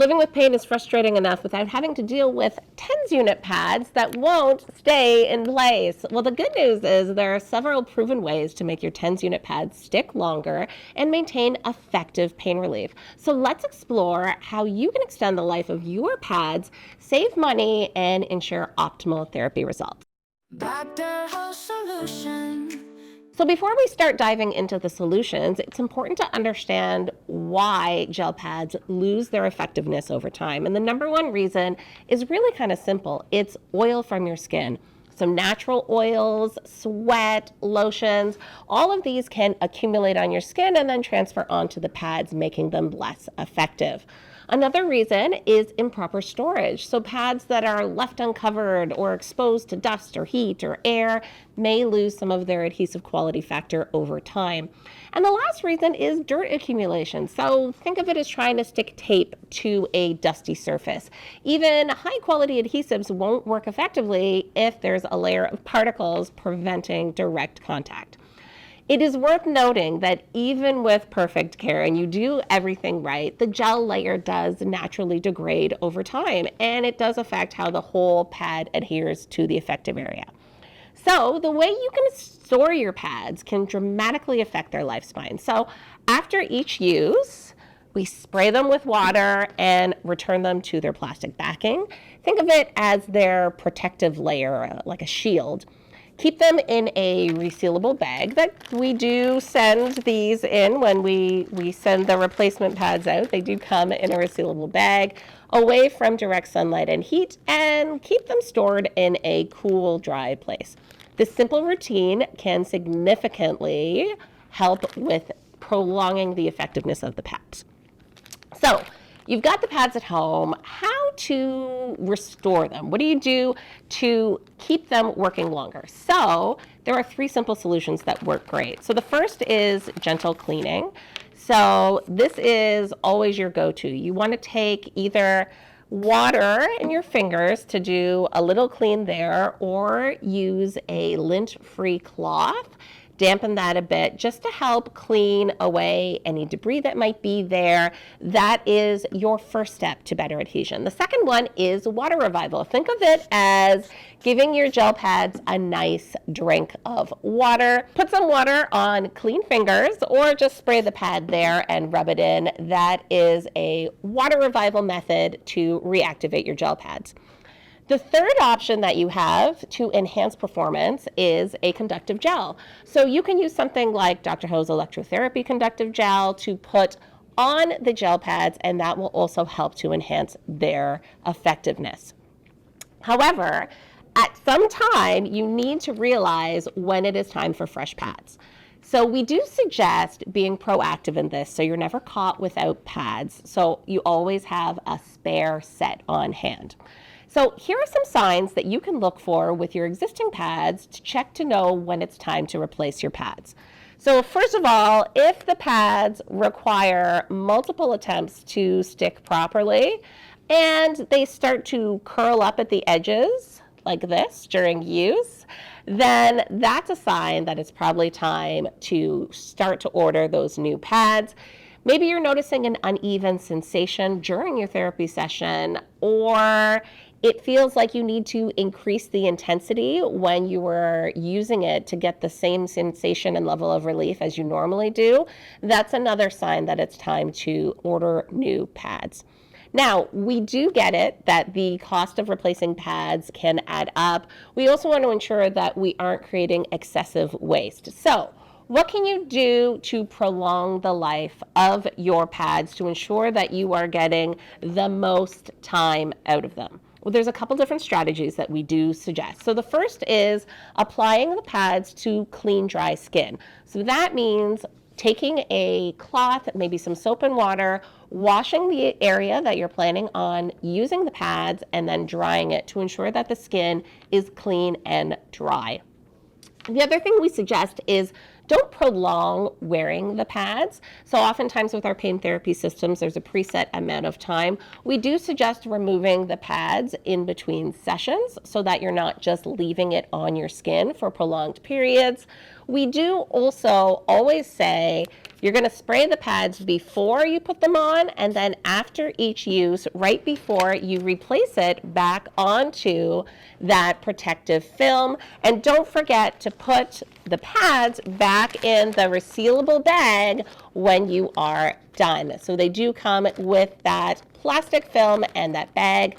living with pain is frustrating enough without having to deal with TENS unit pads that won't stay in place. Well, the good news is there are several proven ways to make your TENS unit pads stick longer and maintain effective pain relief. So let's explore how you can extend the life of your pads, save money, and ensure optimal therapy results. So before we start diving into the solutions, it's important to understand why gel pads lose their effectiveness over time. And the number one reason is really kind of simple. It's oil from your skin. Some natural oils, sweat, lotions, all of these can accumulate on your skin and then transfer onto the pads, making them less effective. Another reason is improper storage. So pads that are left uncovered or exposed to dust or heat or air may lose some of their adhesive quality factor over time. And the last reason is dirt accumulation. So think of it as trying to stick tape to a dusty surface. Even high quality adhesives won't work effectively if there's a layer of particles preventing direct contact. It is worth noting that even with perfect care and you do everything right, the gel layer does naturally degrade over time, and it does affect how the whole pad adheres to the effective area. So the way you can store your pads can dramatically affect their lifespan. So after each use, we spray them with water and return them to their plastic backing. Think of it as their protective layer, like a shield. Keep them in a resealable bag that we do send these in when we send the replacement pads out. They do come in a resealable bag away from direct sunlight and heat, and keep them stored in a cool, dry place. This simple routine can significantly help with prolonging the effectiveness of the pads. So, you've got the pads at home. How to restore them? What do you do to keep them working longer? So there are 3 simple solutions that work great. So the first is gentle cleaning. So this is always your go-to. You want to take either water in your fingers to do a little clean there, or use a lint-free cloth. Dampen that a bit just to help clean away any debris that might be there. That is your first step to better adhesion. The second one is water revival. Think of it as giving your gel pads a nice drink of water. Put some water on clean fingers or just spray the pad there and rub it in. That is a water revival method to reactivate your gel pads. The third option that you have to enhance performance is a conductive gel. So you can use something like Dr. Ho's electrotherapy conductive gel to put on the gel pads, and that will also help to enhance their effectiveness. However, at some time, you need to realize when it is time for fresh pads. So we do suggest being proactive in this so you're never caught without pads, so you always have a spare set on hand. So here are some signs that you can look for with your existing pads to check to know when it's time to replace your pads. So first of all, if the pads require multiple attempts to stick properly and they start to curl up at the edges like this during use, then that's a sign that it's probably time to start to order those new pads. Maybe you're noticing an uneven sensation during your therapy session, or it feels like you need to increase the intensity when you were using it to get the same sensation and level of relief as you normally do. That's another sign that it's time to order new pads. Now, we do get it that the cost of replacing pads can add up. We also want to ensure that we aren't creating excessive waste. So, what can you do to prolong the life of your pads to ensure that you are getting the most time out of them? Well, there's a couple different strategies that we do suggest. So the first is applying the pads to clean, dry skin. So that means taking a cloth, maybe some soap and water, washing the area that you're planning on using the pads, and then drying it to ensure that the skin is clean and dry. The other thing we suggest is don't prolong wearing the pads. So oftentimes with our pain therapy systems, there's a preset amount of time. We do suggest removing the pads in between sessions so that you're not just leaving it on your skin for prolonged periods. We do also always say you're going to spray the pads before you put them on, and then after each use, right before you replace it back onto that protective film. And don't forget to put the pads back in the resealable bag when you are done. So they do come with that plastic film and that bag.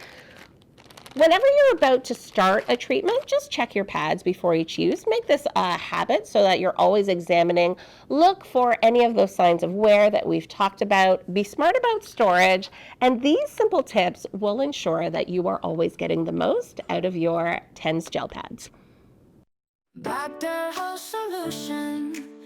Whenever you're about to start a treatment, just check your pads before each use. Make this a habit so that you're always examining. Look for any of those signs of wear that we've talked about. Be smart about storage, and these simple tips will ensure that you are always getting the most out of your TENS gel pads. Back Solution.